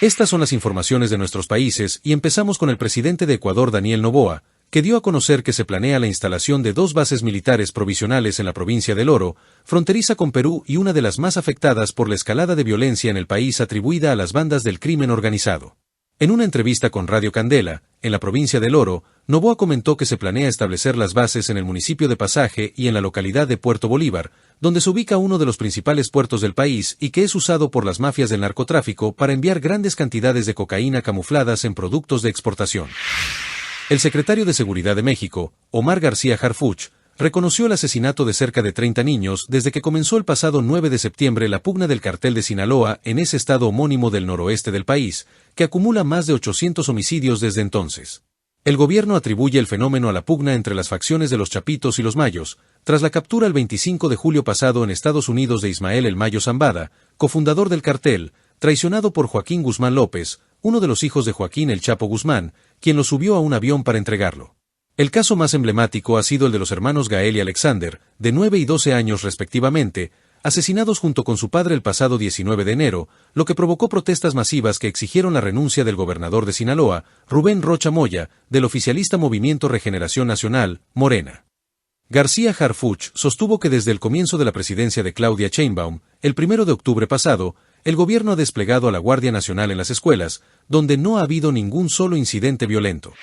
Estas son las informaciones de nuestros países y empezamos con el presidente de Ecuador, Daniel Noboa, que dio a conocer que se planea la instalación de 2 bases militares provisionales en la provincia del Oro, fronteriza con Perú y una de las más afectadas por la escalada de violencia en el país atribuida a las bandas del crimen organizado. En una entrevista con Radio Candela, en la provincia del Oro, Noboa comentó que se planea establecer las bases en el municipio de Pasaje y en la localidad de Puerto Bolívar, donde se ubica uno de los principales puertos del país y que es usado por las mafias del narcotráfico para enviar grandes cantidades de cocaína camufladas en productos de exportación. El secretario de Seguridad de México, Omar García Harfuch, reconoció el asesinato de cerca de 30 niños desde que comenzó el pasado 9 de septiembre la pugna del cartel de Sinaloa en ese estado homónimo del noroeste del país, que acumula más de 800 homicidios desde entonces. El gobierno atribuye el fenómeno a la pugna entre las facciones de los Chapitos y los Mayos, tras la captura el 25 de julio pasado en Estados Unidos de Ismael El Mayo Zambada, cofundador del cartel, traicionado por Joaquín Guzmán López, uno de los hijos de Joaquín El Chapo Guzmán, quien lo subió a un avión para entregarlo. El caso más emblemático ha sido el de los hermanos Gael y Alexander, de 9 y 12 años respectivamente, asesinados junto con su padre el pasado 19 de enero, lo que provocó protestas masivas que exigieron la renuncia del gobernador de Sinaloa, Rubén Rocha Moya, del oficialista Movimiento Regeneración Nacional, Morena. García Harfuch sostuvo que desde el comienzo de la presidencia de Claudia Sheinbaum, el 1 de octubre pasado, el gobierno ha desplegado a la Guardia Nacional en las escuelas, donde no ha habido ningún solo incidente violento.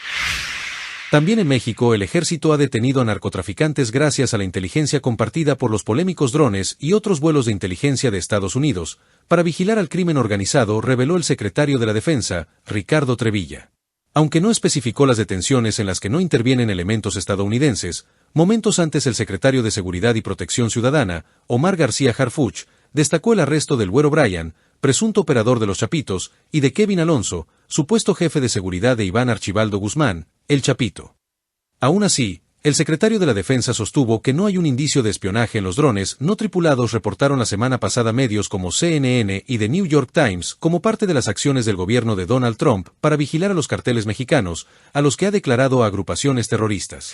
También en México el ejército ha detenido a narcotraficantes gracias a la inteligencia compartida por los polémicos drones y otros vuelos de inteligencia de Estados Unidos, para vigilar al crimen organizado, reveló el secretario de la Defensa, Ricardo Trevilla. Aunque no especificó las detenciones en las que no intervienen elementos estadounidenses, momentos antes el secretario de Seguridad y Protección Ciudadana, Omar García Harfuch, destacó el arresto del Güero Bryan, presunto operador de los Chapitos, y de Kevin Alonso, supuesto jefe de seguridad de Iván Archibaldo Guzmán, el Chapito. Aún así, el secretario de la Defensa sostuvo que no hay un indicio de espionaje en los drones no tripulados, reportaron la semana pasada medios como CNN y The New York Times como parte de las acciones del gobierno de Donald Trump para vigilar a los carteles mexicanos, a los que ha declarado agrupaciones terroristas.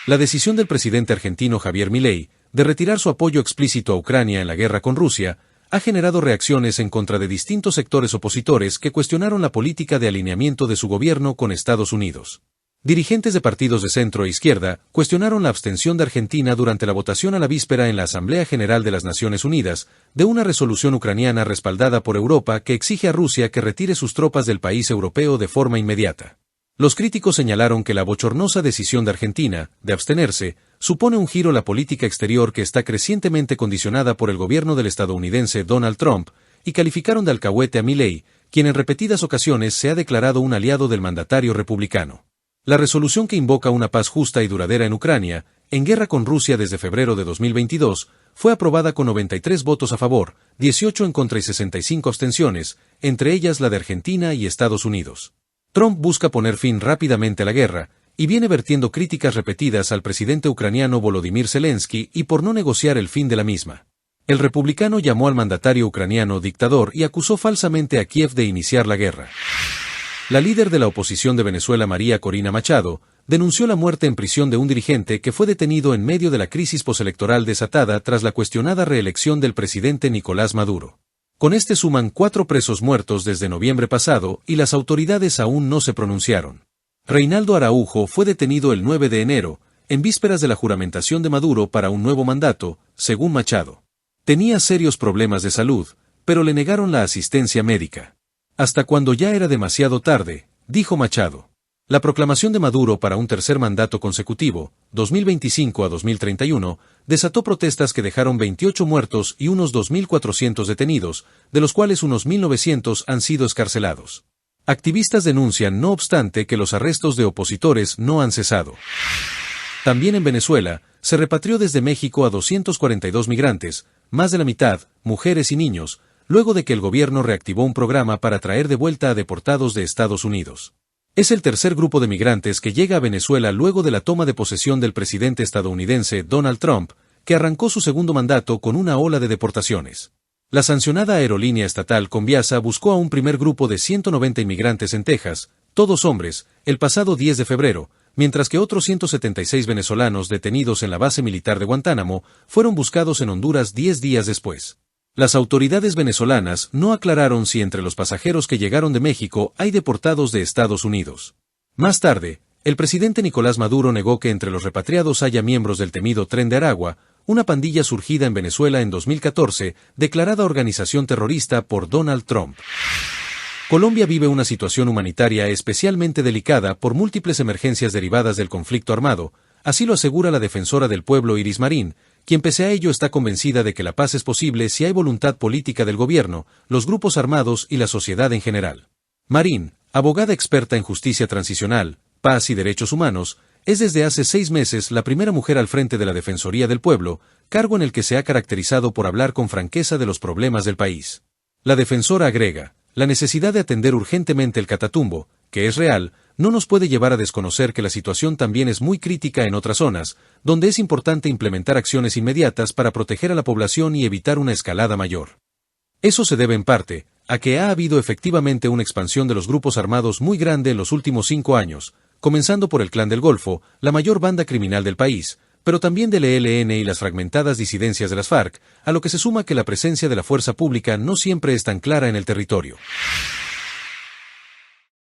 La decisión del presidente argentino Javier Milei de retirar su apoyo explícito a Ucrania en la guerra con Rusia ha generado reacciones en contra de distintos sectores opositores que cuestionaron la política de alineamiento de su gobierno con Estados Unidos. Dirigentes de partidos de centro e izquierda cuestionaron la abstención de Argentina durante la votación a la víspera en la Asamblea General de las Naciones Unidas de una resolución ucraniana respaldada por Europa que exige a Rusia que retire sus tropas del país europeo de forma inmediata. Los críticos señalaron que la bochornosa decisión de Argentina, de abstenerse, supone un giro a la política exterior que está crecientemente condicionada por el gobierno del estadounidense Donald Trump, y calificaron de alcahuete a Milei, quien en repetidas ocasiones se ha declarado un aliado del mandatario republicano. La resolución que invoca una paz justa y duradera en Ucrania, en guerra con Rusia desde febrero de 2022, fue aprobada con 93 votos a favor, 18 en contra y 65 abstenciones, entre ellas la de Argentina y Estados Unidos. Trump busca poner fin rápidamente a la guerra, y viene vertiendo críticas repetidas al presidente ucraniano Volodymyr Zelensky y por no negociar el fin de la misma. El republicano llamó al mandatario ucraniano dictador y acusó falsamente a Kiev de iniciar la guerra. La líder de la oposición de Venezuela, María Corina Machado, denunció la muerte en prisión de un dirigente que fue detenido en medio de la crisis postelectoral desatada tras la cuestionada reelección del presidente Nicolás Maduro. Con este suman 4 presos muertos desde noviembre pasado y las autoridades aún no se pronunciaron. Reinaldo Araujo fue detenido el 9 de enero, en vísperas de la juramentación de Maduro para un nuevo mandato, según Machado. Tenía serios problemas de salud, pero le negaron la asistencia médica. Hasta cuando ya era demasiado tarde, dijo Machado. La proclamación de Maduro para un tercer mandato consecutivo, 2025 a 2031, desató protestas que dejaron 28 muertos y unos 2.400 detenidos, de los cuales unos 1.900 han sido excarcelados. Activistas denuncian, no obstante, que los arrestos de opositores no han cesado. También en Venezuela, se repatrió desde México a 242 migrantes, más de la mitad, mujeres y niños, luego de que el gobierno reactivó un programa para traer de vuelta a deportados de Estados Unidos. Es el tercer grupo de migrantes que llega a Venezuela luego de la toma de posesión del presidente estadounidense Donald Trump, que arrancó su segundo mandato con una ola de deportaciones. La sancionada aerolínea estatal Conviasa buscó a un primer grupo de 190 inmigrantes en Texas, todos hombres, el pasado 10 de febrero, mientras que otros 176 venezolanos detenidos en la base militar de Guantánamo fueron buscados en Honduras 10 días después. Las autoridades venezolanas no aclararon si entre los pasajeros que llegaron de México hay deportados de Estados Unidos. Más tarde, el presidente Nicolás Maduro negó que entre los repatriados haya miembros del temido Tren de Aragua, una pandilla surgida en Venezuela en 2014, declarada organización terrorista por Donald Trump. Colombia vive una situación humanitaria especialmente delicada por múltiples emergencias derivadas del conflicto armado, así lo asegura la defensora del pueblo Iris Marín, quien pese a ello está convencida de que la paz es posible si hay voluntad política del gobierno, los grupos armados y la sociedad en general. Marín, abogada experta en justicia transicional, paz y derechos humanos, es desde hace 6 meses la primera mujer al frente de la Defensoría del Pueblo, cargo en el que se ha caracterizado por hablar con franqueza de los problemas del país. La defensora agrega, la necesidad de atender urgentemente el Catatumbo, que es real, no nos puede llevar a desconocer que la situación también es muy crítica en otras zonas, donde es importante implementar acciones inmediatas para proteger a la población y evitar una escalada mayor. Eso se debe en parte a que ha habido efectivamente una expansión de los grupos armados muy grande en los últimos 5 años, comenzando por el Clan del Golfo, la mayor banda criminal del país, pero también del ELN y las fragmentadas disidencias de las FARC, a lo que se suma que la presencia de la fuerza pública no siempre es tan clara en el territorio.